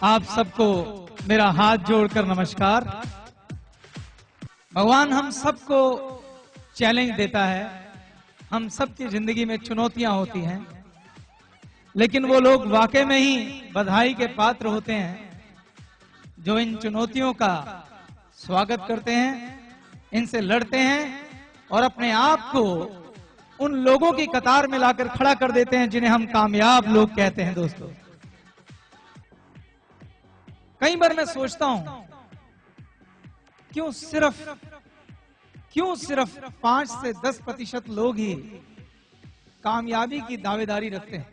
आप सबको मेरा हाथ जोड़कर नमस्कार। भगवान हम सबको चैलेंज देता है। हम सबकी जिंदगी में चुनौतियां होती हैं, लेकिन वो लोग वाकई में ही बधाई के पात्र होते हैं जो इन चुनौतियों का स्वागत करते हैं, इनसे लड़ते हैं और अपने आप को उन लोगों की कतार में लाकर खड़ा कर देते हैं जिन्हें हम कामयाब लोग कहते हैं। दोस्तों, कई बार मैं सोचता हूं क्यों सिर्फ 5 से 10% लोग ही कामयाबी की दावेदारी रखते हैं।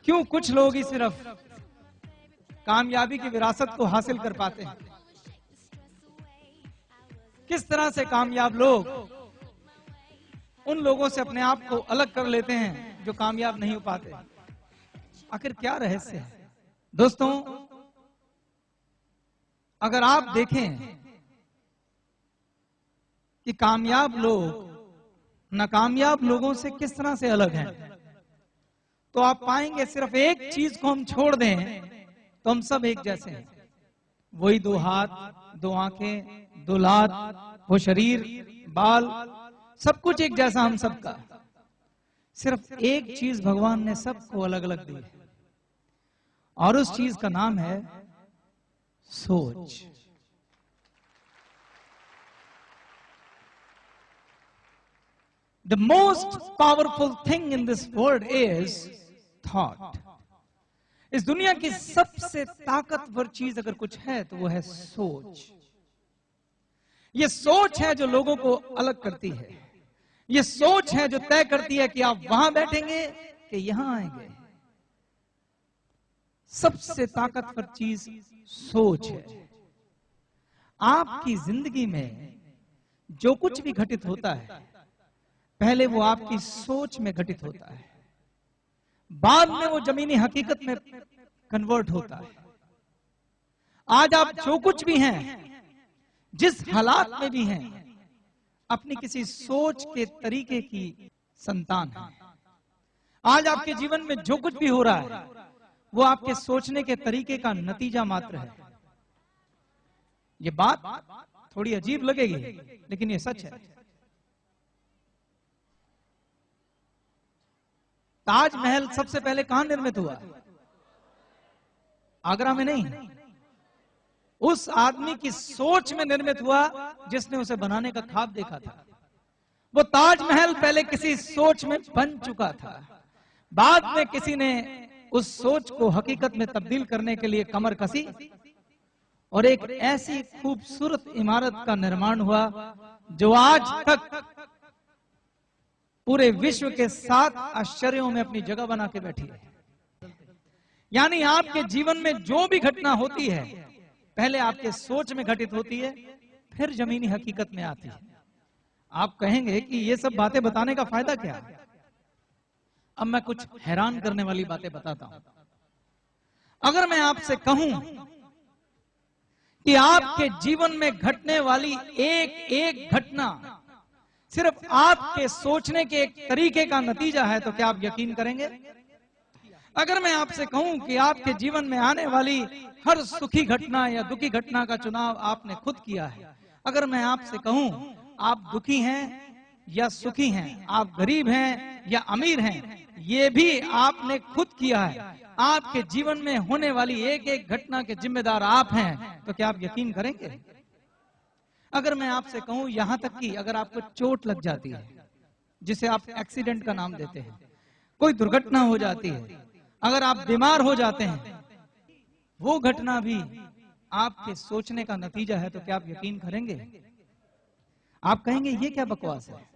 क्यों कुछ लोग ही सिर्फ कामयाबी की विरासत को हासिल कर पाते हैं। किस तरह से कामयाब लोग उन लोगों से अपने आप को अलग कर लेते हैं जो कामयाब नहीं हो पाते। आखिर क्या रहस्य है? दोस्तों, अगर आप देखें कि कामयाब लोग नाकामयाब लोगों से किस तरह से अलग हैं, तो आप पाएंगे सिर्फ एक चीज को हम छोड़ दें तो हम सब एक जैसे हैं। वही 2 हाथ, 2 आंखें, 2 लात, वो शरीर, बाल, सब कुछ एक जैसा हम सबका। सिर्फ एक चीज भगवान ने सबको अलग अलग दी है और उस चीज का नाम है सोच। The most powerful thing in this world is thought. इस दुनिया की सबसे ताकतवर चीज अगर कुछ है तो वो है सोच। ये सोच है जो लोगों को अलग करती है। ये सोच है जो तय करती है कि आप वहां बैठेंगे कि यहां आएंगे। सबसे ताकतवर चीज सोच है। आपकी जिंदगी में जो कुछ भी घटित होता है, पहले वो आपकी सोच में घटित होता है, बाद में वो जमीनी हकीकत में कन्वर्ट होता है। आज आप जो कुछ भी हैं, जिस हालात में भी हैं, अपनी किसी सोच के तरीके की संतान है। आज आपके जीवन में जो कुछ भी हो रहा है वो आपके सोचने के तरीके का नतीजा मात्र है। ये बात थोड़ी अजीब लगेगी, लेकिन ये सच है। ताजमहल सबसे पहले कहां निर्मित हुआ? आगरा में नहीं, उस आदमी की सोच में निर्मित हुआ जिसने उसे बनाने का ख्वाब देखा था। वो ताजमहल पहले किसी सोच में बन चुका था, बाद में किसी ने उस सोच को हकीकत में तब्दील करने के लिए कमर कसी और एक ऐसी खूबसूरत इमारत का निर्माण हुआ जो आज तक पूरे विश्व के 7 आश्चर्यों में अपनी जगह बना के बैठी है। यानी आपके जीवन में जो भी घटना होती है, पहले आपके सोच में घटित होती है, फिर जमीनी हकीकत में आती है। आप कहेंगे कि ये सब बातें बताने का फायदा क्या है? अब मैं कुछ हैरान करने वाली बातें बताता हूं। अगर मैं आपसे कहूं कि आपके जीवन में घटने वाली एक एक घटना सिर्फ आपके सोचने के एक तरीके का नतीजा है, तो क्या आप यकीन करेंगे? अगर मैं आपसे कहूं कि आपके जीवन में आने वाली हर सुखी घटना या दुखी घटना का चुनाव आपने खुद किया है, अगर मैं आपसे कहूं आप दुखी हैं या सुखी हैं, आप गरीब हैं या अमीर हैं, ये भी आपने खुद किया है, आपके जीवन में होने वाली एक एक घटना के जिम्मेदार आप हैं, तो क्या आप यकीन करेंगे? अगर मैं आपसे कहूं यहां तक कि अगर आपको चोट लग जाती है, जिसे आप एक्सीडेंट का नाम देते हैं, कोई दुर्घटना हो जाती है, अगर आप बीमार हो जाते हैं, वो घटना भी आपके सोचने का नतीजा है, तो क्या आप यकीन करेंगे? आप कहेंगे ये क्या बकवास है?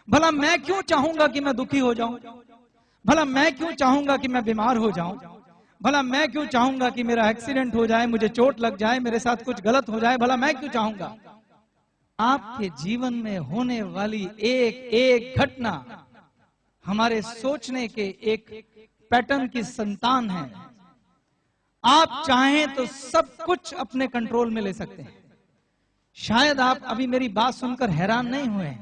भला मैं क्यों चाहूंगा कि मैं दुखी हो जाऊं? भला मैं क्यों चाहूंगा कि मैं बीमार हो जाऊं? भला मैं क्यों चाहूंगा कि मेरा एक्सीडेंट हो जाए, मुझे चोट लग जाए, मेरे साथ कुछ गलत हो जाए? भला मैं क्यों चाहूंगा? आपके जीवन में होने वाली एक एक घटना हमारे सोचने के एक पैटर्न की संतान है। आप चाहें तो सब कुछ अपने कंट्रोल में ले सकते हैं। शायद आप अभी मेरी बात सुनकर हैरान नहीं हुए,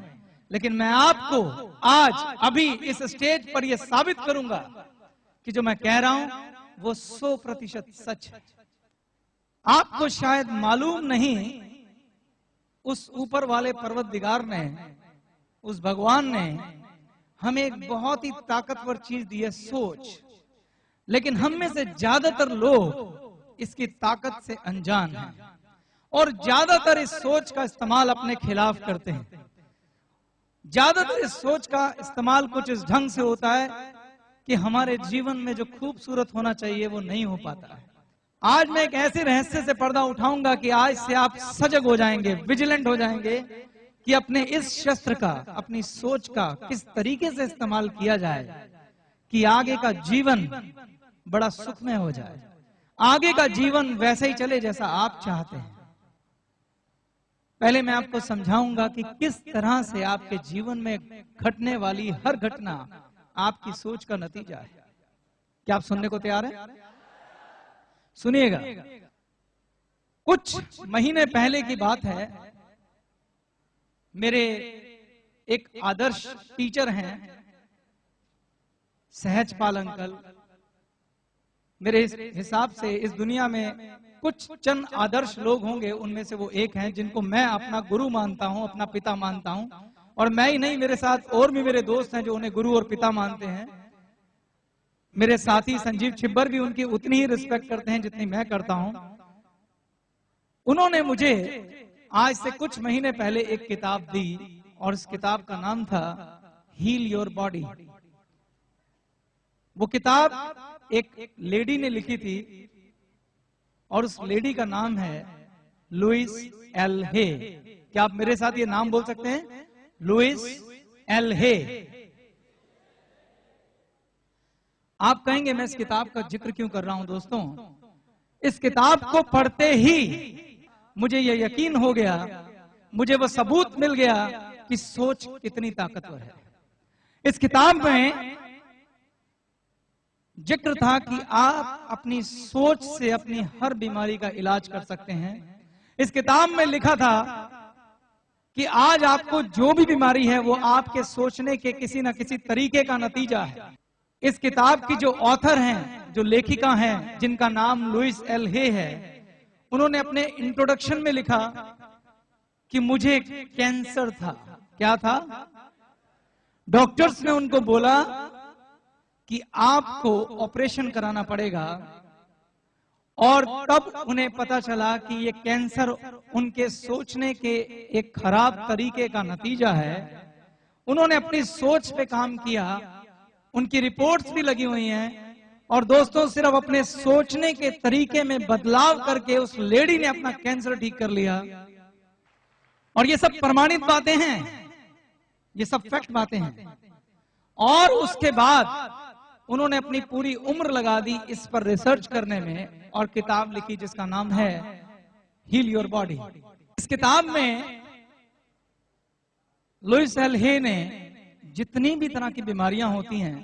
लेकिन मैं आपको आज अभी इस स्टेज पर यह साबित करूंगा कि जो मैं कह रहा हूं वो 100% सच है। आपको शायद मालूम नहीं, उस ऊपर वाले परवतदिगार ने, उस भगवान ने हमें एक बहुत ही ताकतवर चीज दी है, सोच। लेकिन हम में से ज्यादातर लोग इसकी ताकत से अनजान हैं और ज्यादातर इस सोच का इस्तेमाल अपने खिलाफ करते हैं। ज्यादातर इस सोच का इस्तेमाल कुछ इस ढंग से होता है कि हमारे जीवन में जो खूबसूरत होना चाहिए वो नहीं हो पाता है। आज मैं एक ऐसे रहस्य से पर्दा उठाऊंगा कि आज से आप सजग हो जाएंगे, विजिलेंट हो जाएंगे कि अपने इस शस्त्र का, अपनी सोच का किस तरीके से इस्तेमाल किया जाए कि आगे का जीवन बड़ा सुखमय हो जाए, आगे का जीवन वैसे ही चले जैसा आप चाहते हैं। पहले मैं आपको समझाऊंगा कि किस तरह से आपके जीवन में घटने वाली हर घटना आपकी सोच का नतीजा है। क्या आप सुनने को तैयार हैं? सुनिएगा। कुछ महीने पहले की बात है, मेरे एक आदर्श टीचर हैं सहजपाल अंकल। मेरे हिसाब से इस दुनिया में कुछ चंद आदर्श लोग होंगे, उनमें से वो एक हैं जिनको मैं अपना गुरु मानता हूं, अपना पिता मानता हूं। और मैं ही नहीं, मेरे साथ और भी मेरे दोस्त हैं जो उन्हें गुरु और पिता मानते हैं। मेरे साथी संजीव छिब्बर भी उनकी उतनी ही रिस्पेक्ट करते हैं जितनी मैं करता हूं। उन्होंने मुझे आज से कुछ महीने पहले एक किताब दी और इस किताब का नाम था हील योर बॉडी। वो किताब एक लेडी ने लिखी थी और उस लेडी का नाम है लुइस एल हे। क्या आप मेरे साथ ये नाम बोल सकते हैं? लुइस एल हे। आप कहेंगे मैं इस किताब का जिक्र क्यों कर रहा हूं? दोस्तों, इस किताब को पढ़ते ही मुझे यह यकीन हो गया, मुझे वो सबूत मिल गया कि सोच कितनी ताकतवर है। इस किताब में जिक्र था कि आप अपनी सोच से अपनी हर बीमारी का इलाज कर सकते हैं। इस किताब में लिखा था कि आज आपको जो भी बीमारी है वो आपके सोचने के किसी न किसी तरीके का नतीजा है। इस किताब की जो ऑथर हैं, जो लेखिका हैं, जिनका नाम लुइस एल हे है, उन्होंने अपने इंट्रोडक्शन में लिखा कि मुझे कैंसर था। क्या था? डॉक्टर्स ने उनको बोला कि आपको ऑपरेशन कराना पड़ेगा। और तब उन्हें पता चला कि ये कैंसर उनके सोचने के एक खराब तरीके का नतीजा है। उन्होंने अपनी सोच पे काम किया, उनकी रिपोर्ट्स भी लगी हुई हैं। और दोस्तों, सिर्फ अपने सोचने के तरीके में बदलाव करके उस लेडी ने अपना कैंसर ठीक कर लिया। और ये सब प्रमाणित बातें हैं, ये सब फैक्ट बातें हैं। और उसके बाद उन्होंने अपनी पूरी उम्र लगा दी इस पर रिसर्च करने में और किताब लिखी जिसका नाम है हील योर बॉडी। इस किताब में लुइस एल हे ने जितनी भी तरह की बीमारियां होती हैं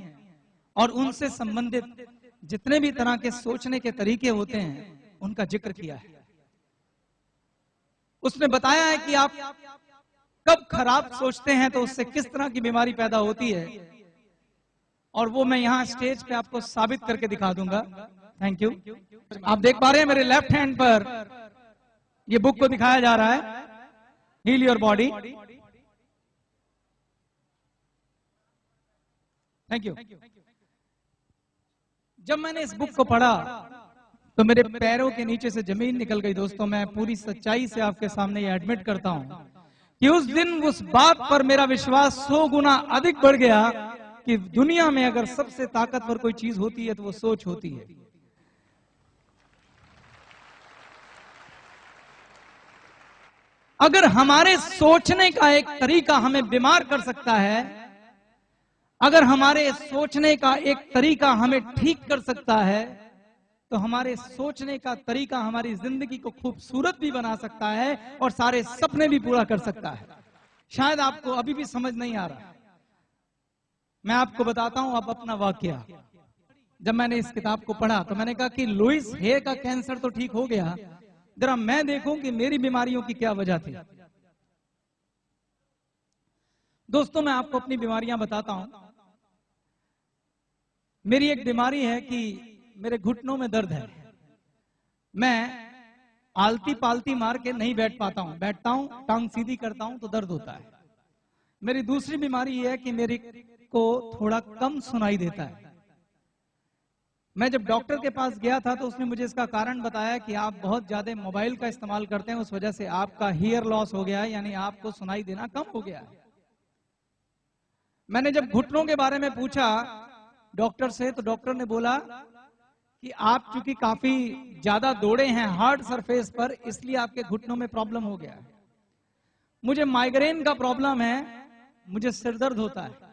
और उनसे संबंधित जितने भी तरह के सोचने के तरीके होते हैं उनका जिक्र किया है। उसने बताया है कि आप कब खराब सोचते हैं तो उससे किस तरह की बीमारी पैदा होती है, और वो मैं यहां स्टेज पे आपको साबित करके दिखा दूंगा। Thank you. आप देख पा रहे हैं मेरे लेफ्ट हैंड पर ये बुक को दिखाया जा रहा है, heal your body. Thank you. जब मैंने इस बुक को पढ़ा तो मेरे पैरों के नीचे से जमीन निकल गई। दोस्तों, मैं पूरी सच्चाई से आपके सामने ये एडमिट करता हूं कि उस दिन उस बात पर मेरा विश्वास 100 गुना अधिक बढ़ गया कि दुनिया में अगर सबसे ताकतवर कोई चीज होती है तो वो सोच होती है। अगर हमारे सोचने का एक तरीका हमें बीमार कर सकता है, अगर हमारे सोचने का एक तरीका हमें ठीक कर सकता है, तो हमारे सोचने का तरीका हमारी जिंदगी को खूबसूरत भी बना सकता है और सारे सपने भी पूरा कर सकता है। शायद आपको अभी भी समझ नहीं आ रहा। मैं आपको बताता हूं अब अपना वाकया। जब मैंने इस किताब को पढ़ा तो मैंने कहा कि लुइस हे का कैंसर तो ठीक हो गया, जरा मैं देखूं कि मेरी बीमारियों की क्या वजह थी। दोस्तों, मैं आपको अपनी बीमारियां बताता हूं। मेरी एक बीमारी है कि मेरे घुटनों में दर्द है, मैं आलती पालती मार के नहीं बैठ पाता हूं, बैठता हूं टांग सीधी करता हूं तो दर्द होता है। मेरी दूसरी बीमारी यह है कि मेरे को थोड़ा कम सुनाई देता है। मैं जब डॉक्टर के पास गया था तो उसने मुझे इसका कारण बताया कि आप बहुत ज्यादा मोबाइल का इस्तेमाल करते हैं, उस वजह से आपका हियर लॉस हो गया है, यानी आपको सुनाई देना कम हो गया है। मैंने जब घुटनों के बारे में पूछा डॉक्टर से तो डॉक्टर ने बोला कि आप चूंकि काफी ज्यादा दौड़े हैं हार्ड सरफेस पर, इसलिए आपके घुटनों में प्रॉब्लम हो गया है। मुझे माइग्रेन का प्रॉब्लम है, मुझे सिर दर्द होता है।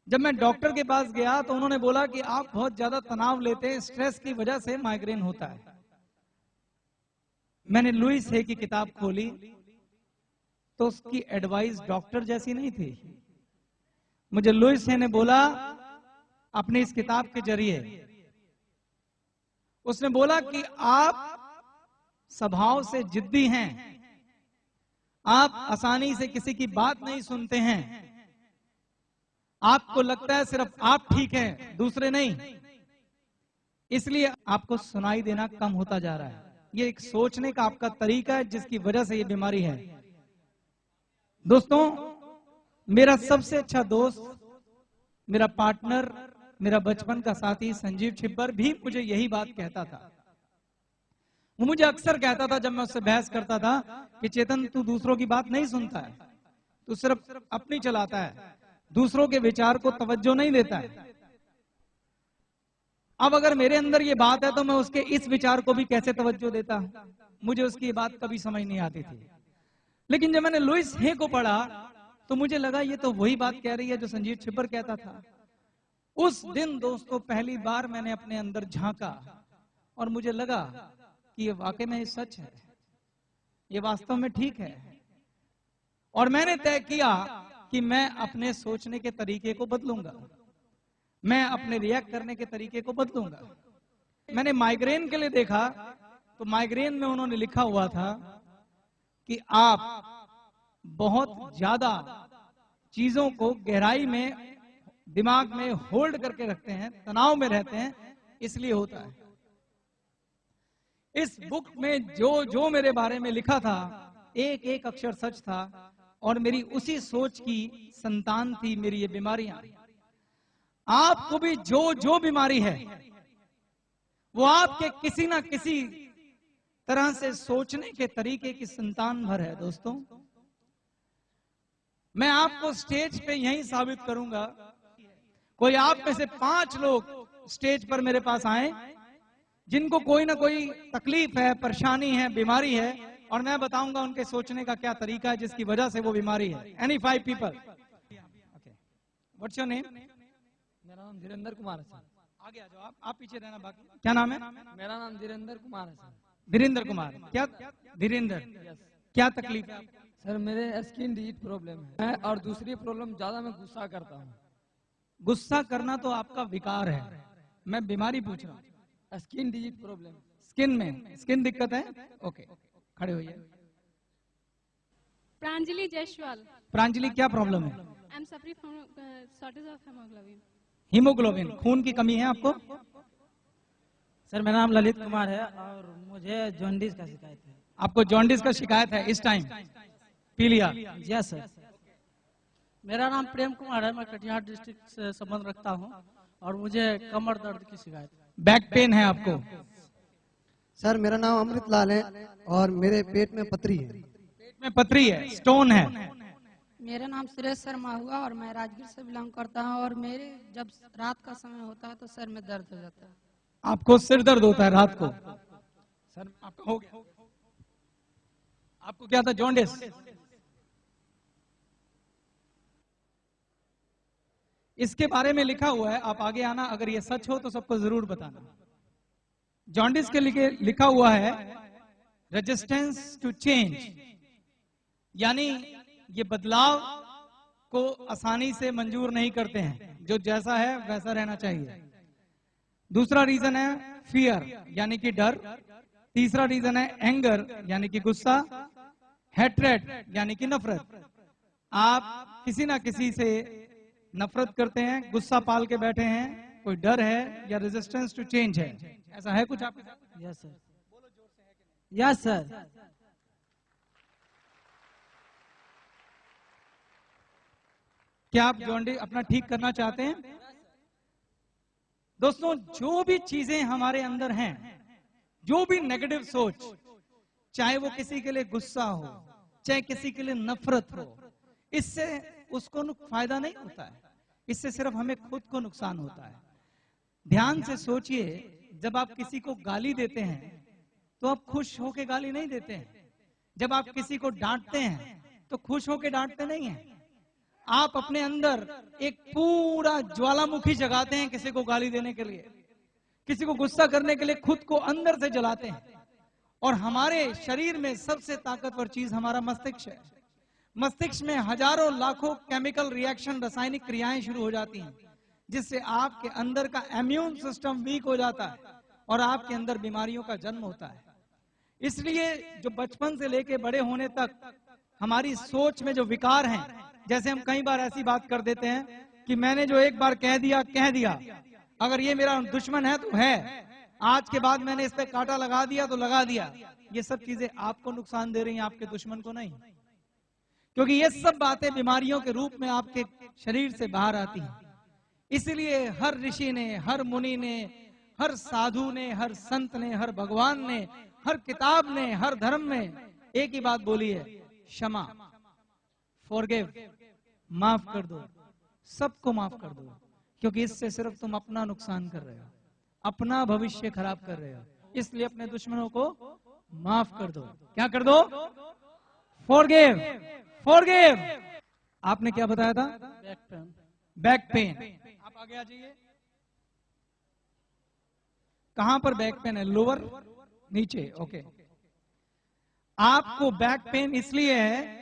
जब मैं डॉक्टर के पास गया तो उन्होंने बोला कि आप बहुत ज्यादा तनाव लेते हैं, स्ट्रेस की वजह से माइग्रेन होता है। मैंने लुईस हे की किताब खोली तो उसकी एडवाइस डॉक्टर जैसी नहीं थी। मुझे लुईस हे ने बोला अपनी इस किताब के जरिए, उसने बोला कि आप स्वभाव से जिद्दी हैं, आप आसानी से किसी की बात नहीं सुनते हैं, आपको लगता है सिर्फ आप ठीक हैं दूसरे नहीं, इसलिए आपको सुनाई देना कम होता जा रहा है। ये एक सोचने का आपका तरीका है जिसकी वजह से ये बीमारी है। दोस्तों, मेरा सबसे अच्छा दोस्त, मेरा पार्टनर, मेरा बचपन का साथी संजीव छिब्बर भी मुझे यही बात कहता था। वो मुझे अक्सर कहता था जब मैं उससे बहस करता था कि चेतन तू दूसरों की बात नहीं सुनता है, तू सिर्फ अपनी चलाता है, दूसरों के विचार को तवज्जो नहीं देता है। अब अगर मेरे अंदर ये बात है तो मैं उसके इस विचार को भी कैसे तवज्जो देता? मुझे उसकी बात कभी समझ नहीं आती थी। लेकिन जब मैंने लुईस हे को पढ़ा तो मुझे लगा ये तो वही बात कह रही है जो संजीव छिब्बर कहता था। उस दिन दोस्तों पहली बार मैंने अपने अंदर झांका और मुझे लगा कि ये वाकई में सच है, ये वास्तव में ठीक है। और मैंने तय किया कि मैं अपने सोचने के तरीके को बदलूंगा, मैं अपने रिएक्ट करने के तरीके को बदलूंगा। मैंने माइग्रेन के लिए देखा तो माइग्रेन में उन्होंने लिखा हुआ था कि आप बहुत ज्यादा चीजों को गहराई में दिमाग में होल्ड करके रखते हैं, तनाव में रहते हैं, इसलिए होता है। इस बुक में जो जो मेरे बारे में लिखा था एक एक अक्षर सच था और मेरी उसी सोच की संतान थी मेरी ये बीमारियां। आपको भी जो जो बीमारी है वो आपके किसी ना किसी तरह से सोचने के तरीके की संतान भर है। दोस्तों, मैं आपको स्टेज पे यही साबित करूंगा। कोई आप में से 5 लोग स्टेज पर मेरे पास आए जिनको कोई ना कोई तकलीफ है, परेशानी है, बीमारी है, और मैं बताऊंगा उनके सोचने का क्या तरीका है जिसकी वजह से वो बीमारी है। Any 5 people? What's your name? मेरा नाम धीरेंद्र कुमार है सर। आगे आ जाओ, आप पीछे रहना। बाकी क्या नाम है? मेरा नाम धीरेंद्र कुमार है सर। धीरेंद्र कुमार। क्या धीरेंद्र, क्या तकलीफ है? सर मेरे स्किन डिजीज प्रॉब्लम है और दूसरी प्रॉब्लम ज्यादा मैं गुस्सा करता हूँ। गुस्सा करना तो आपका विकार है, मैं बीमारी पूछ रहा हूँ। स्किन डिजीज प्रॉब्लम, स्किन में स्किन दिक्कत है? ओके, खड़े होइए। प्रांजलि जायसवाल। प्रांजलि, क्या प्रॉब्लम है? I am suffering from shortage of haemoglobin. Haemoglobin, खून की कमी है आपको? सर मेरा नाम ललित कुमार है और मुझे जॉन्डिस का शिकायत है। आपको जॉन्डिस का शिकायत है? इस टाइम पी लिया? Yes sir. मेरा नाम प्रेम कुमार है, मैं कटिहार डिस्ट्रिक्ट से संबंध रखता हूं और मुझे कमर दर्द की शिकायत है। बैक पेन है आपको? सर मेरा नाम अमृत लाल है और मेरे पेट में पथरी है। पेट में पथरी है, स्टोन है? मेरा नाम सुरेश शर्मा हुआ और मैं राजगीर से बिलोंग करता हूं और मेरे जब रात का समय होता है तो सर में दर्द हो जाता है। आपको सिर दर्द होता है रात को? सर आपका हो गया? आपको क्या था? जॉन्डिस? इसके बारे में लिखा हुआ है, आप आगे आना, अगर ये सच हो तो सबको जरूर बताना। जॉन्डिस के लिए लिखा हुआ है रेजिस्टेंस टू चेंज, यानी ये बदलाव को आसानी से मंजूर नहीं करते हैं, जो जैसा है वैसा रहना चाहिए। दूसरा रीजन है फियर, यानी कि डर। तीसरा रीजन है एंगर, यानी कि गुस्सा। हेट्रेड, यानी कि नफरत। आप किसी ना किसी से नफरत करते हैं, गुस्सा पाल के बैठे हैं, कोई डर है या रेजिस्टेंस टू चेंज है, ऐसा है कुछ आपके साथ? Yes sir, yes sir. क्या आप जॉन्डी अपना ठीक करना चाहते हैं? दोस्तों, जो भी चीजें हमारे अंदर हैं, जो भी नेगेटिव सोच, चाहे वो किसी के लिए गुस्सा हो, चाहे किसी के लिए नफरत हो, इससे उसको फायदा नहीं होता है, इससे सिर्फ हमें खुद को नुकसान होता है। ध्यान से सोचिए, जब आप किसी को गाली देते हैं तो आप खुश होके गाली नहीं देते हैं। जब आप किसी को डांटते हैं तो खुश होके डांटते नहीं हैं। आप अपने अंदर एक पूरा ज्वालामुखी जगाते हैं किसी को गाली देने के लिए, किसी को गुस्सा करने के लिए खुद को अंदर से जलाते हैं। और हमारे शरीर में सबसे ताकतवर चीज हमारा मस्तिष्क है। मस्तिष्क में हजारों लाखों केमिकल रिएक्शन, रासायनिक क्रियाएं शुरू हो जाती हैं, जिससे आपके अंदर का इम्यून सिस्टम वीक हो जाता है और आपके अंदर बीमारियों का जन्म होता है। इसलिए जो बचपन से लेके बड़े होने तक हमारी सोच में जो विकार हैं, जैसे हम कई बार ऐसी बात कर देते हैं कि मैंने जो एक बार कह दिया, अगर ये मेरा दुश्मन है तो है, आज के बाद मैंने इस पे कांटा लगा दिया तो लगा दिया। ये सब चीजें आपको नुकसान दे रही हैं, आपके दुश्मन को नहीं, क्योंकि ये सब बातें बीमारियों के रूप में आपके शरीर से बाहर आती हैं। इसलिए हर ऋषि ने, हर मुनि ने, हर साधु ने, हर संत ने, हर भगवान ने, हर किताब ने, हर धर्म में एक ही बात बोली है, क्षमा, फॉरगिव, माफ कर दो, सबको माफ कर दो, क्योंकि इससे सिर्फ तुम अपना नुकसान कर रहे हो, अपना भविष्य खराब कर रहे हो। इसलिए अपने दुश्मनों को माफ कर दो। क्या कर दो? Forgive, forgive. आपने क्या बताया था? Back pain. Back pain. आप आगे आ जाइए। कहां पर बैक पेन है? लोअर, नीचे? ओके। आपको बैक पेन इसलिए है,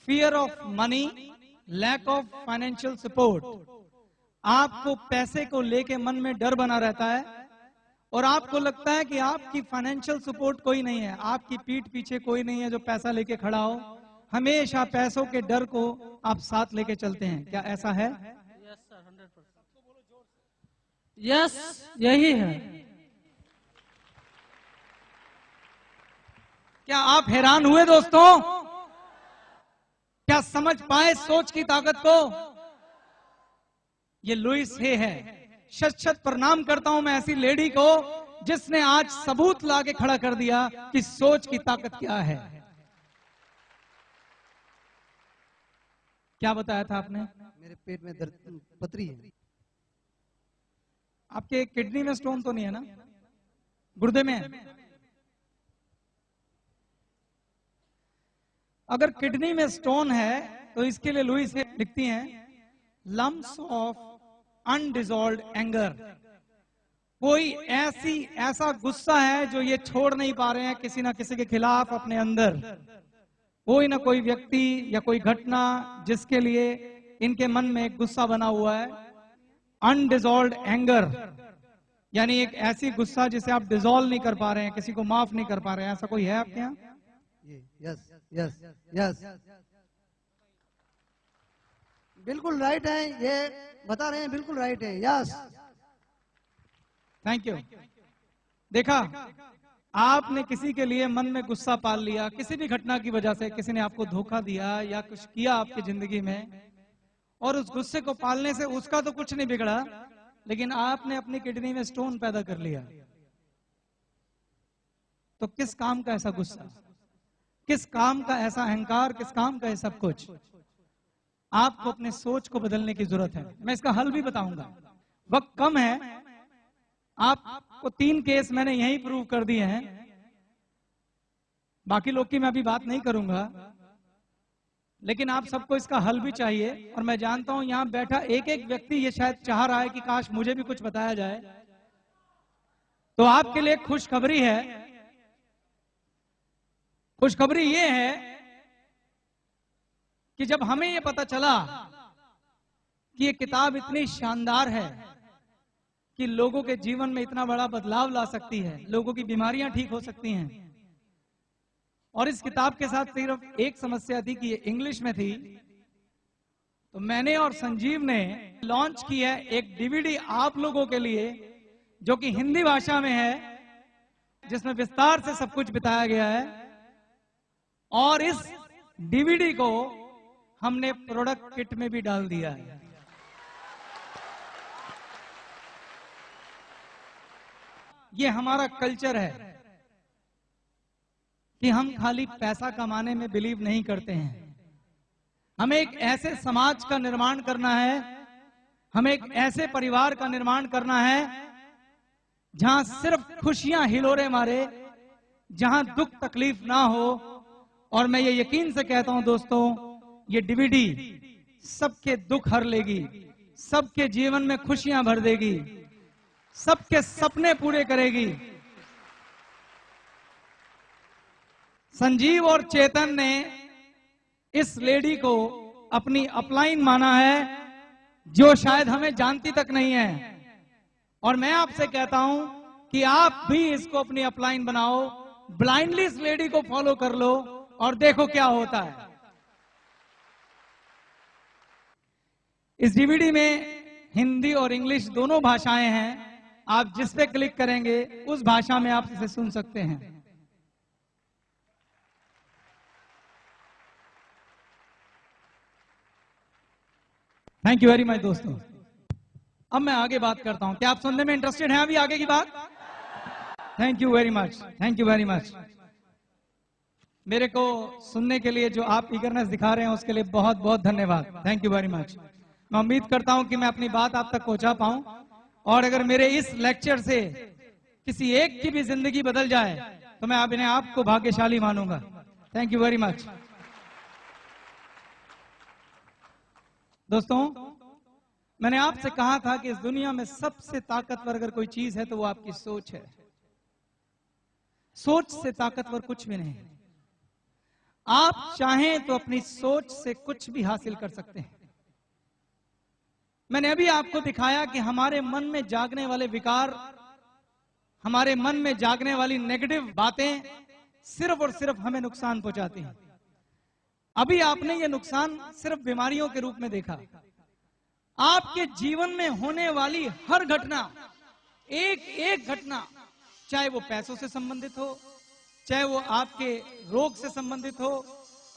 fear of money, lack of financial support. आपको पैसे को लेके मन में डर बना रहता है और आपको लगता है कि आपकी फाइनेंशियल सपोर्ट कोई नहीं है, आपकी पीठ पीछे कोई नहीं है जो पैसा लेके खड़ा हो। हमेशा पैसों के डर को आप साथ लेके चलते हैं। क्या ऐसा है? Yes sir, 100%। यस, यही है। क्या आप हैरान हुए दोस्तों? क्या समझ पाए सोच की ताकत को? ये लुइस हे है। शत शत प्रणाम करता हूं मैं ऐसी लेडी को जिसने आज सबूत लाके खड़ा कर दिया कि सोच की ताकत क्या है। क्या बताया था आपने? मेरे पेट में दर्द, पथरी है। आपके किडनी में स्टोन तो नहीं है ना? गुर्दे में है? अगर किडनी में स्टोन है तो इसके लिए लुइस हे लिखती हैं, लम्प्स ऑफ अनडिजॉल्व्ड एंगर। कोई ऐसा गुस्सा है जो ये छोड़ नहीं पा रहे हैं किसी ना किसी के खिलाफ अपने अंदर। कोई ना कोई व्यक्ति या कोई घटना जिसके लिए इनके मन में एक गुस्सा बना हुआ है। अनडिजॉल्व्ड एंगर यानी एक ऐसी गुस्सा जिसे आप डिजॉल्व नहीं कर पा रहे हैं, किसी को माफ नहीं कर पा रहे हैं। ऐसा कोई है आपके यहाँ? यस यस यस, बिल्कुल राइट है, ये बता रहे हैं, बिल्कुल राइट है। Yes, thank you. देखा, आपने किसी के लिए मन में गुस्सा पाल लिया, किसी भी घटना की वजह से किसी ने आपको धोखा दिया या कुछ किया आपकी जिंदगी में, और उस गुस्से को पालने से उसका तो कुछ नहीं बिगड़ा, लेकिन आपने अपनी किडनी में स्टोन पैदा कर लिया। तो किस काम का ऐसा गुस्सा, किस काम का ऐसा अहंकार, किस काम का है सब कुछ? आपको अपने सोच को बदलने की जरूरत है। मैं इसका हल भी बताऊंगा, वक्त कम है। आपको 3 केस मैंने यही प्रूव कर दिए हैं, बाकी लोग की मैं अभी बात नहीं करूंगा, लेकिन आप सबको इसका हल भी चाहिए। और मैं जानता हूं यहां बैठा एक एक व्यक्ति ये शायद चाह रहा है कि काश मुझे भी कुछ बताया जाए। तो आपके लिए खुशखबरी है। खुशखबरी ये है कि जब हमें ये पता चला कि ये किताब इतनी शानदार है कि लोगों के जीवन में इतना बड़ा बदलाव ला सकती है, लोगों की बीमारियां ठीक हो सकती हैं, और इस किताब के साथ सिर्फ एक समस्या थी कि ये इंग्लिश में थी, तो मैंने और संजीव ने लॉन्च की है एक डीवीडी आप लोगों के लिए, जो कि हिंदी भाषा में है, जिसमें विस्तार से सब कुछ बताया गया है। और इस डीवीडी को हमने प्रोडक्ट किट में भी डाल दिया है। ये हमारा कल्चर है कि हम खाली पैसा कमाने में बिलीव नहीं करते हैं। हमें एक ऐसे समाज का निर्माण करना है, हमें एक ऐसे परिवार का निर्माण करना है जहां सिर्फ खुशियां हिलोरे मारे, जहां दुख तकलीफ ना हो। और मैं ये यकीन से कहता हूं दोस्तों, ये डीवीडी सबके दुख हर लेगी, सबके जीवन में खुशियां भर देगी, सबके सपने पूरे करेगी। संजीव और चेतन ने इस लेडी को अपनी अपलाइन माना है, जो शायद हमें जानती तक नहीं है। और मैं आपसे कहता हूं कि आप भी इसको अपनी अपलाइन बनाओ, ब्लाइंडली इस लेडी को फॉलो कर लो और देखो क्या होता है। इस डीवीडी में हिंदी और इंग्लिश दोनों भाषाएं हैं। आप जिस पे क्लिक करेंगे उस भाषा में आप इसे सुन सकते हैं। थैंक यू वेरी मच दोस्तों। अब मैं आगे बात करता हूं। क्या आप सुनने में इंटरेस्टेड हैं अभी आगे की बात? Thank you very much, thank you very much. मेरे को सुनने के लिए जो आप ईगरनेस दिखा रहे हैं उसके लिए बहुत बहुत धन्यवाद। Thank you very much. मैं उम्मीद करता हूं कि मैं अपनी बात आप तक पहुंचा पाऊं, और अगर मेरे इस लेक्चर से किसी एक की भी जिंदगी बदल जाए तो मैं अपने आप को भाग्यशाली मानूंगा। Thank you very much. दोस्तों, मैंने आपसे कहा था कि इस दुनिया में सबसे ताकतवर अगर कोई चीज है तो वो आपकी सोच है। सोच से ताकतवर कुछ भी नहीं। आप चाहें तो अपनी सोच से कुछ भी हासिल कर सकते हैं। मैंने अभी आपको दिखाया कि हमारे मन में जागने वाले विकार, हमारे मन में जागने वाली नेगेटिव बातें सिर्फ और सिर्फ हमें नुकसान पहुंचाती हैं। अभी आपने ये नुकसान सिर्फ बीमारियों के रूप में देखा। आपके जीवन में होने वाली हर घटना, एक एक घटना, चाहे वो पैसों से संबंधित हो, चाहे वो आपके रोग से संबंधित हो,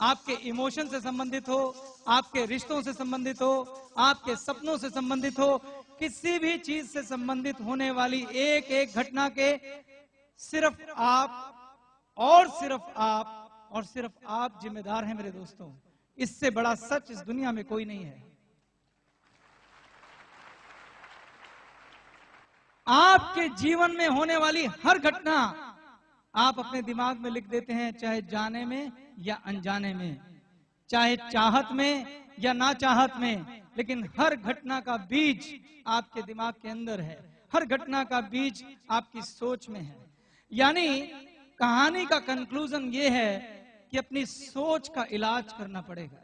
आपके इमोशन से संबंधित हो, आपके रिश्तों से संबंधित हो, आपके सपनों से संबंधित हो, किसी भी चीज से संबंधित होने वाली एक एक घटना के सिर्फ आप और सिर्फ आप और सिर्फ आप जिम्मेदार हैं मेरे दोस्तों। इससे बड़ा सच इस दुनिया में कोई नहीं है। आपके जीवन में होने वाली हर घटना आप अपने दिमाग में लिख देते हैं, चाहे जाने में या अनजाने में, चाहे चाहत में या ना चाहत में, लेकिन हर घटना का बीज आपके दिमाग के अंदर है। हर घटना का बीज आपकी सोच में है। यानी कहानी का कंक्लूजन ये है कि अपनी सोच का इलाज करना पड़ेगा।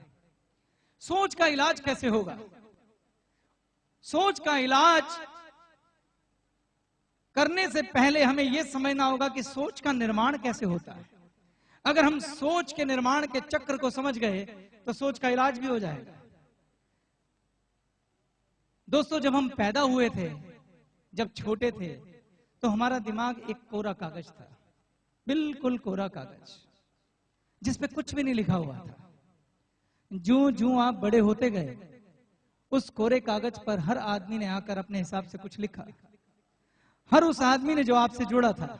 सोच का इलाज कैसे होगा? सोच का इलाज करने से पहले हमें यह समझना होगा कि सोच का निर्माण कैसे होता है। अगर हम सोच के निर्माण के चक्र को समझ गए तो सोच का इलाज भी हो जाएगा। दोस्तों, जब हम पैदा हुए थे, जब छोटे थे, तो हमारा दिमाग एक कोरा कागज था, बिल्कुल कोरा कागज, जिसपे कुछ भी नहीं लिखा हुआ था। जूं जूं आप बड़े होते गए, उस कोरे कागज पर हर आदमी ने आकर अपने हिसाब से कुछ लिखा। हर उस आदमी ने जो आपसे जुड़ा था,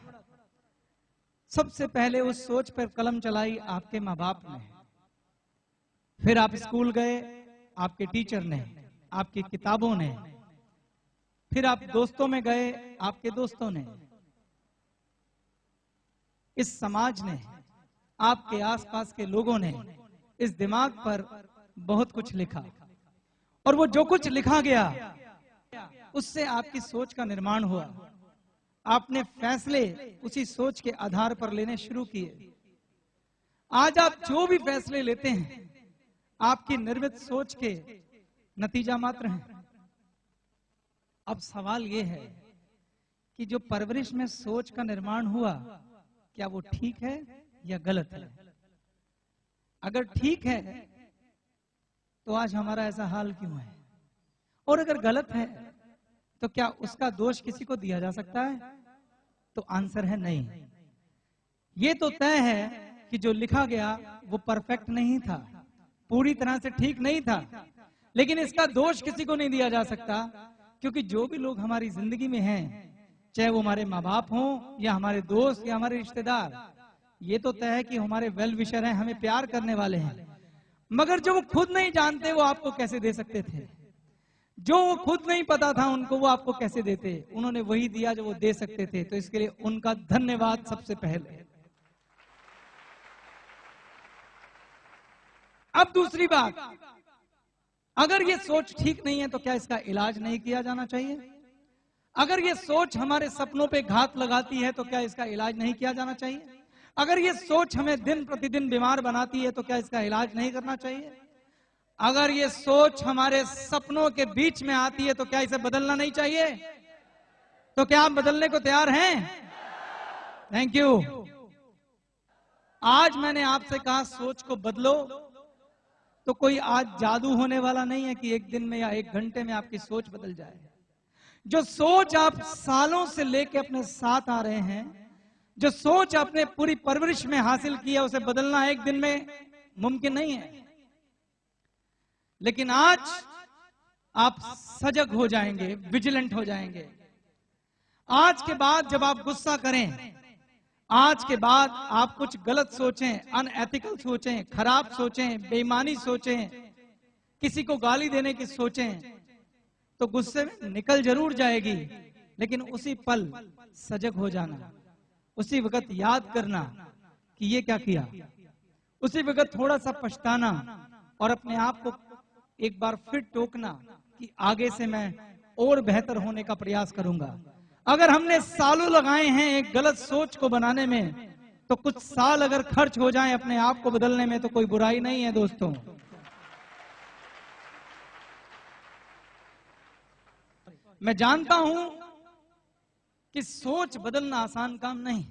सबसे पहले उस सोच पर कलम चलाई आपके माँ बाप ने। फिर आप स्कूल गए, आपके टीचर ने, आपकी किताबों ने। फिर आप दोस्तों में गए, आपके दोस्तों ने। इस समाज ने, आपके आसपास के लोगों ने इस दिमाग पर बहुत कुछ लिखा, और वो जो कुछ लिखा गया उससे आपकी सोच का निर्माण हुआ। आपने फैसले उसी सोच के आधार पर लेने शुरू किए। आज आप जो भी फैसले लेते हैं आपकी निर्मित सोच के नतीजा मात्र हैं। अब सवाल यह है कि जो परवरिश में सोच का निर्माण हुआ, क्या वो ठीक है या गलत है? अगर ठीक है तो आज हमारा ऐसा हाल क्यों है? और अगर गलत है तो क्या उसका दोष किसी को दिया जा सकता है? तो आंसर है नहीं। ये तो तय है कि जो लिखा गया वो परफेक्ट नहीं था, पूरी तरह से ठीक नहीं था, लेकिन इसका दोष किसी को नहीं दिया जा सकता, क्योंकि जो भी लोग हमारी जिंदगी में हैं, चाहे वो हमारे माँ बाप हों या हमारे दोस्त या हमारे रिश्तेदार, ये तो तय है कि हमारे वेल विशर हैं, हमें प्यार करने वाले हैं। मगर जो वो खुद नहीं जानते वो आपको कैसे दे सकते थे? जो वो खुद नहीं पता था उनको, वो आपको कैसे देते? उन्होंने वही दिया जो वो दे सकते थे, तो इसके लिए उनका धन्यवाद सबसे पहले। अब दूसरी बात, अगर ये सोच ठीक नहीं है तो क्या इसका इलाज नहीं किया जाना चाहिए? अगर ये सोच हमारे सपनों पे घात लगाती है तो क्या इसका इलाज नहीं किया जाना चाहिए? अगर ये सोच हमें दिन प्रतिदिन बीमार बनाती है तो क्या इसका इलाज नहीं करना चाहिए? अगर ये सोच हमारे सपनों के बीच में आती है तो क्या इसे बदलना नहीं चाहिए? तो क्या आप बदलने को तैयार हैं? Thank you. आज मैंने आपसे कहा सोच को बदलो, तो कोई आज जादू होने वाला नहीं है कि एक दिन में या एक घंटे में आपकी सोच बदल जाए। जो सोच आप सालों से लेके अपने साथ आ रहे हैं, जो सोच आपने पूरी परवरिश में हासिल की है, उसे बदलना एक दिन में मुमकिन नहीं है। लेकिन आज आप सजग हो जाएंगे, विजिलेंट हो जाएंगे। आज के बाद जब आप गुस्सा करें, आज के बाद आप कुछ गलत सोचें, अनएथिकल सोचें, खराब सोचें, बेईमानी सोचें, किसी को गाली देने की सोचें, तो गुस्से में निकल जरूर जाएगी, लेकिन उसी पल सजग हो जाना, उसी वक्त याद करना कि ये क्या किया, उसी वक्त थोड़ा सा पछताना और अपने आप को एक बार फिर टोकना कि आगे से मैं और बेहतर होने का प्रयास करूंगा। अगर हमने सालों लगाए हैं एक गलत सोच को बनाने में, तो कुछ साल अगर खर्च हो जाएं अपने आप को बदलने में तो कोई बुराई नहीं है दोस्तों। मैं जानता हूं कि सोच बदलना आसान काम नहीं।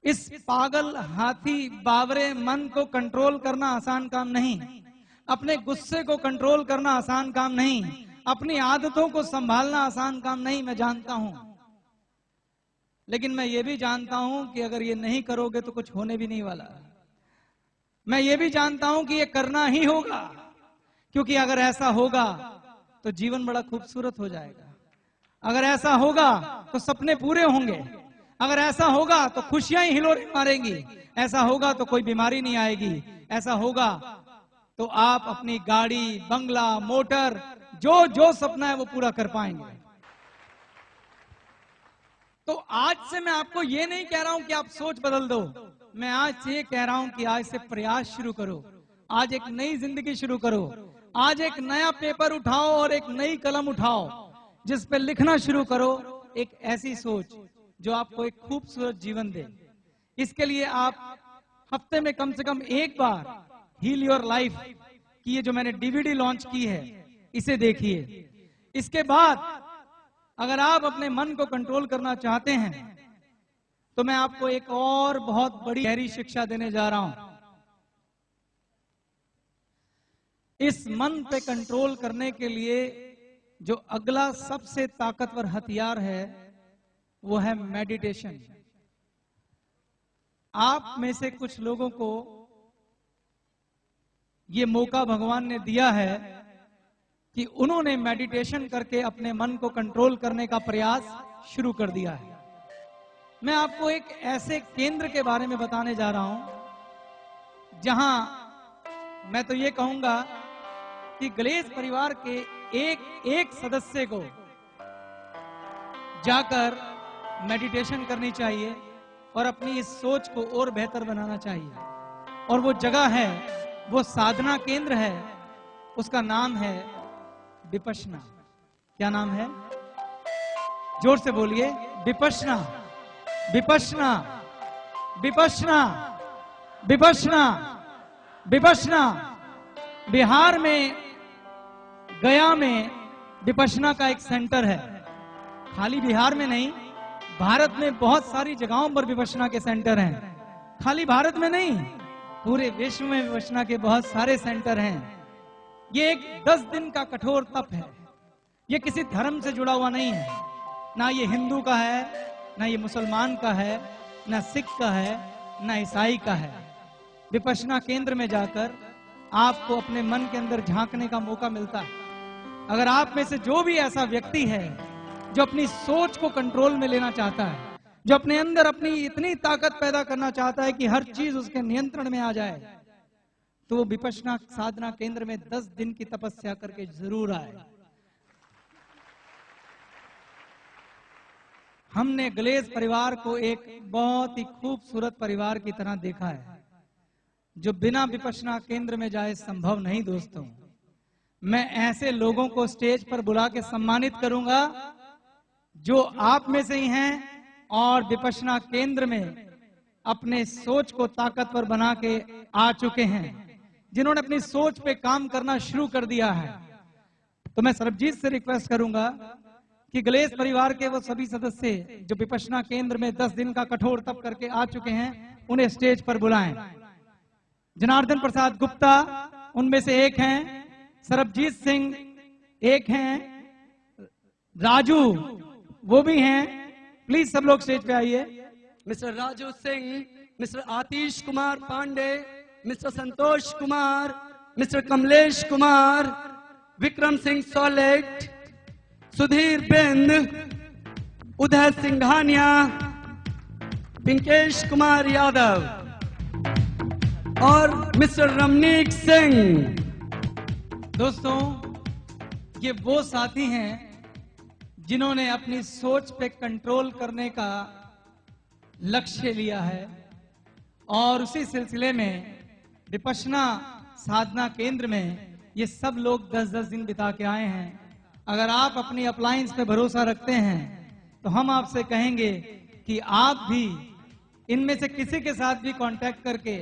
इस पागल हाथी बावरे मन को कंट्रोल करना आसान काम नहीं। अपने गुस्से को कंट्रोल करना आसान काम नहीं। अपनी आदतों को संभालना आसान काम नहीं, मैं जानता हूं। लेकिन मैं ये भी जानता हूं कि अगर ये नहीं करोगे तो कुछ होने भी नहीं वाला। मैं ये भी जानता हूं कि ये करना ही होगा, क्योंकि अगर ऐसा होगा तो जीवन बड़ा खूबसूरत हो जाएगा। अगर ऐसा होगा तो सपने पूरे होंगे। अगर ऐसा होगा तो खुशियां ही हिलोरे मारेंगी। ऐसा होगा तो कोई बीमारी नहीं आएगी। ऐसा होगा तो आप अपनी गाड़ी, बंगला, मोटर, जो जो सपना है वो पूरा कर पाएंगे। तो आज से मैं आपको ये नहीं कह रहा हूं कि आप सोच बदल दो। मैं आज से ये कह रहा हूं कि आज से प्रयास शुरू करो। आज एक नई जिंदगी शुरू करो। आज एक नया पेपर उठाओ और एक नई कलम उठाओ, जिस पे लिखना शुरू करो एक ऐसी सोच जो आपको एक खूबसूरत जीवन दे। इसके लिए आप हफ्ते में कम से कम एक बार हील योर लाइफ की ये जो मैंने डीवीडी लॉन्च की है, इसे देखिए। इसके बाद अगर आप अपने मन को कंट्रोल करना चाहते हैं तो मैं आपको एक और बहुत बड़ी गहरी शिक्षा देने जा रहा हूं। इस मन पे कंट्रोल करने के लिए जो अगला सबसे ताकतवर हथियार है वो है मेडिटेशन। आप में से कुछ लोगों को ये मौका भगवान ने दिया है कि उन्होंने मेडिटेशन करके अपने मन को कंट्रोल करने का प्रयास शुरू कर दिया है। मैं आपको एक ऐसे केंद्र के बारे में बताने जा रहा हूं जहां मैं तो ये कहूंगा कि ग्लेस परिवार के एक सदस्य को जाकर मेडिटेशन करनी चाहिए और अपनी इस सोच को और बेहतर बनाना चाहिए। और वो जगह है, वो साधना केंद्र है, उसका नाम है विपश्यना। क्या नाम है? जोर से बोलिए, विपश्यना, विपश्यना, विपश्यना, विपश्यना, विपश्यना। बिहार में गया में विपश्यना का एक सेंटर है। खाली बिहार में नहीं, भारत में बहुत सारी जगहों पर विपश्यना के सेंटर हैं। खाली भारत में नहीं, पूरे विश्व में विपश्यना के बहुत सारे सेंटर हैं। ये एक 10 दिन का कठोर तप है। ये किसी धर्म से जुड़ा हुआ नहीं है, ना ये हिंदू का है, ना ये मुसलमान का है, ना सिख का है, ना ईसाई का है। विपश्यना केंद्र में जाकर आपको अपने मन के अंदर झांकने का मौका मिलता है। अगर आप में से जो भी ऐसा व्यक्ति है जो अपनी सोच को कंट्रोल में लेना चाहता है, जो अपने अंदर अपनी इतनी ताकत पैदा करना चाहता है कि हर चीज उसके नियंत्रण में आ जाए, तो वो विपश्यना साधना केंद्र में 10 दिन की तपस्या करके जरूर आए। हमने ग्लेज परिवार को एक बहुत ही खूबसूरत परिवार की तरह देखा है, जो बिना विपश्यना केंद्र में जाए संभव नहीं। दोस्तों, मैं ऐसे लोगों को स्टेज पर बुला के सम्मानित करूंगा जो आप में से ही हैं और विपश्यना केंद्र में अपने सोच को ताकतवर बना के आ चुके हैं, जिन्होंने अपनी सोच पे काम करना शुरू कर दिया है। तो मैं सरबजीत से रिक्वेस्ट करूंगा कि ग्लेज परिवार के वो सभी सदस्य जो विपश्यना केंद्र में 10 दिन का कठोर तप करके आ चुके हैं, उन्हें स्टेज पर बुलाएं। जनार्दन प्रसाद गुप्ता उनमें से एक हैं, सरबजीत सिंह एक हैं, राजू वो भी हैं। प्लीज सब लोग स्टेज पे आइए। मिस्टर राजू सिंह, मिस्टर आतिश कुमार पांडे, मिस्टर संतोष कुमार, मिस्टर कमलेश कुमार, विक्रम सिंह सोलेट, सुधीर बिंद, उदय सिंघानिया, पिंकेश कुमार यादव और मिस्टर रमनीक सिंह। दोस्तों, ये वो साथी हैं जिन्होंने अपनी सोच पे कंट्रोल करने का लक्ष्य लिया है और उसी सिलसिले में विपश्यना साधना केंद्र में ये सब लोग 10-10 दिन बिता के आए हैं। अगर आप अपनी अप्लायंस पे भरोसा रखते हैं तो हम आपसे कहेंगे कि आप भी इनमें से किसी के साथ भी कांटेक्ट करके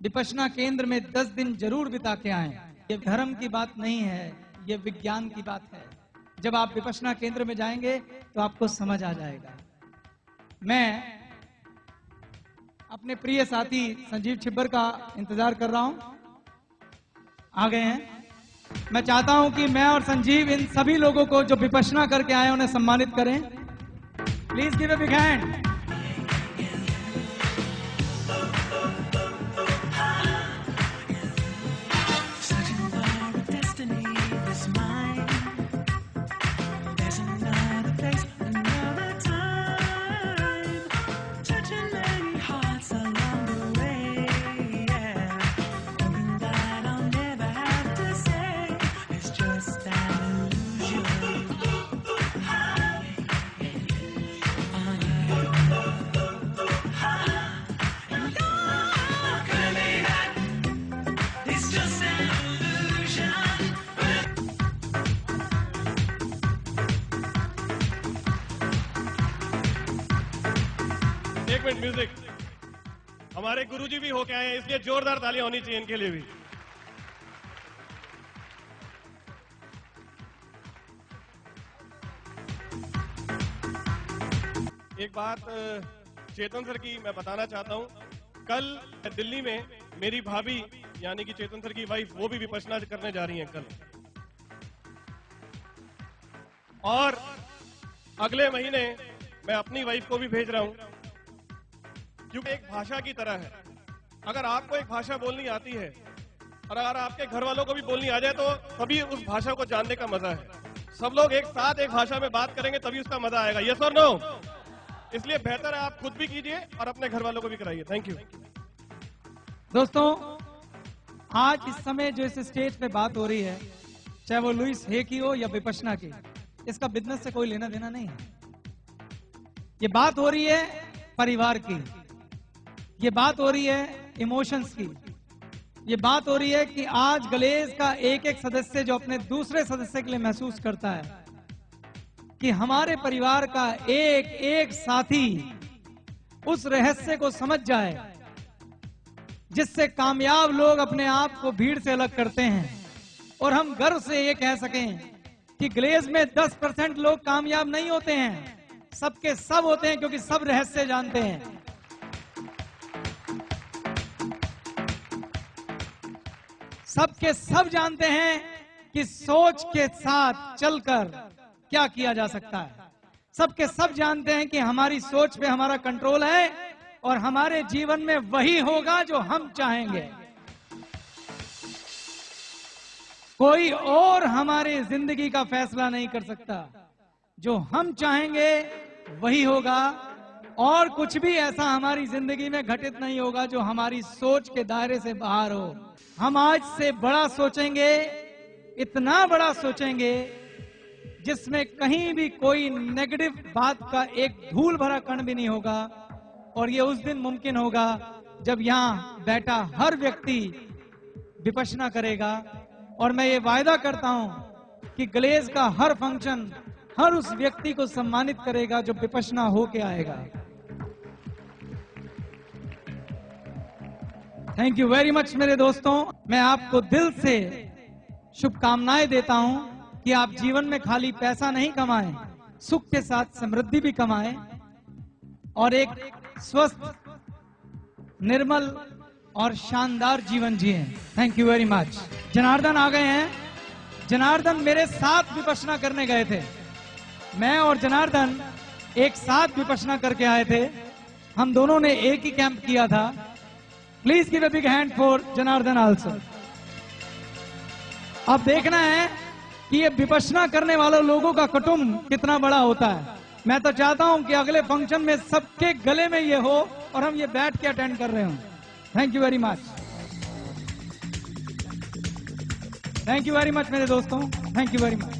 विपश्यना केंद्र में 10 दिन जरूर बिता के आएं। ये धर्म की बात नहीं है, ये विज्ञान की बात है। जब आप विपश्यना केंद्र में जाएंगे तो आपको समझ आ जाएगा। मैं अपने प्रिय साथी संजीव छिब्बर का इंतजार कर रहा हूं, आ गए हैं। मैं चाहता हूं कि मैं और संजीव इन सभी लोगों को जो विपश्यना करके आए उन्हें सम्मानित करें। Please give a big hand. Music हमारे गुरुजी भी होके आए हैं, इसलिए जोरदार तालियां होनी चाहिए इनके लिए भी। एक बात चेतन सर की मैं बताना चाहता हूं। कल दिल्ली में मेरी भाभी यानी कि चेतन सर की वाइफ, वो भी विपश्यना करने जा रही हैं कल, और अगले महीने मैं अपनी वाइफ को भी भेज रहा हूं, क्योंकि एक भाषा की तरह है। अगर आपको एक भाषा बोलनी आती है और अगर आपके घर वालों को भी बोलनी आ जाए तो तभी उस भाषा को जानने का मजा है। सब लोग एक साथ एक भाषा में बात करेंगे तभी उसका मजा आएगा। यस और नो? इसलिए बेहतर है आप खुद भी कीजिए और अपने घर वालों को भी कराइए। Thank you. दोस्तों, आज इस समय जो इस स्टेज पे बात हो रही है, चाहे वो लुइस हे की हो या विपश्यना की, इसका बिजनेस से कोई लेना देना नहीं है। ये बात हो रही है परिवार की, ये बात हो रही है इमोशंस की, ये बात हो रही है कि आज ग्लेज का एक एक सदस्य जो अपने दूसरे सदस्य के लिए महसूस करता है कि हमारे परिवार का एक एक साथी उस रहस्य को समझ जाए जिससे कामयाब लोग अपने आप को भीड़ से अलग करते हैं, और हम गर्व से ये कह सकें कि ग्लेज में 10% लोग कामयाब नहीं होते हैं, सबके सब होते हैं, क्योंकि सब रहस्य जानते हैं। सबके सब जानते हैं कि सोच के साथ चलकर क्या किया जा सकता है। सबके सब जानते हैं कि हमारी सोच पे हमारा कंट्रोल है और हमारे जीवन में वही होगा जो हम चाहेंगे। कोई और हमारी जिंदगी का फैसला नहीं कर सकता। जो हम चाहेंगे वही होगा और कुछ भी ऐसा हमारी जिंदगी में घटित नहीं होगा जो हमारी सोच के दायरे से बाहर हो। हम आज से बड़ा सोचेंगे, इतना बड़ा सोचेंगे जिसमें कहीं भी कोई नेगेटिव बात का एक धूल भरा कण भी नहीं होगा। और ये उस दिन मुमकिन होगा जब यहाँ बैठा हर व्यक्ति विपश्यना करेगा। और मैं ये वायदा करता हूं कि ग्लेज का हर फंक्शन हर उस व्यक्ति को सम्मानित करेगा जो विपश्यना होके आएगा। थैंक यू वेरी मच मेरे दोस्तों। मैं आपको दिल से शुभकामनाएं देता हूं कि आप जीवन में खाली पैसा नहीं कमाएं, सुख के साथ समृद्धि भी कमाएं और एक स्वस्थ, निर्मल और शानदार जीवन जिएं। Thank you very much. Janardan आ गए हैं। जनार्दन मेरे साथ विपश्यना करने गए थे। मैं और जनार्दन एक साथ विपश्यना करके आए थे। हम दोनों ने एक ही कैंप किया था। Please give a big hand for Janardan also. अब देखना है कि ये विपश्यना करने वाले लोगों का कुटुंब कितना बड़ा होता है। मैं तो चाहता हूं कि अगले फंक्शन में सबके गले में ये हो और हम ये बैठ के अटेंड कर रहे हों। Thank you very much. Thank you very much मेरे दोस्तों। Thank you very much.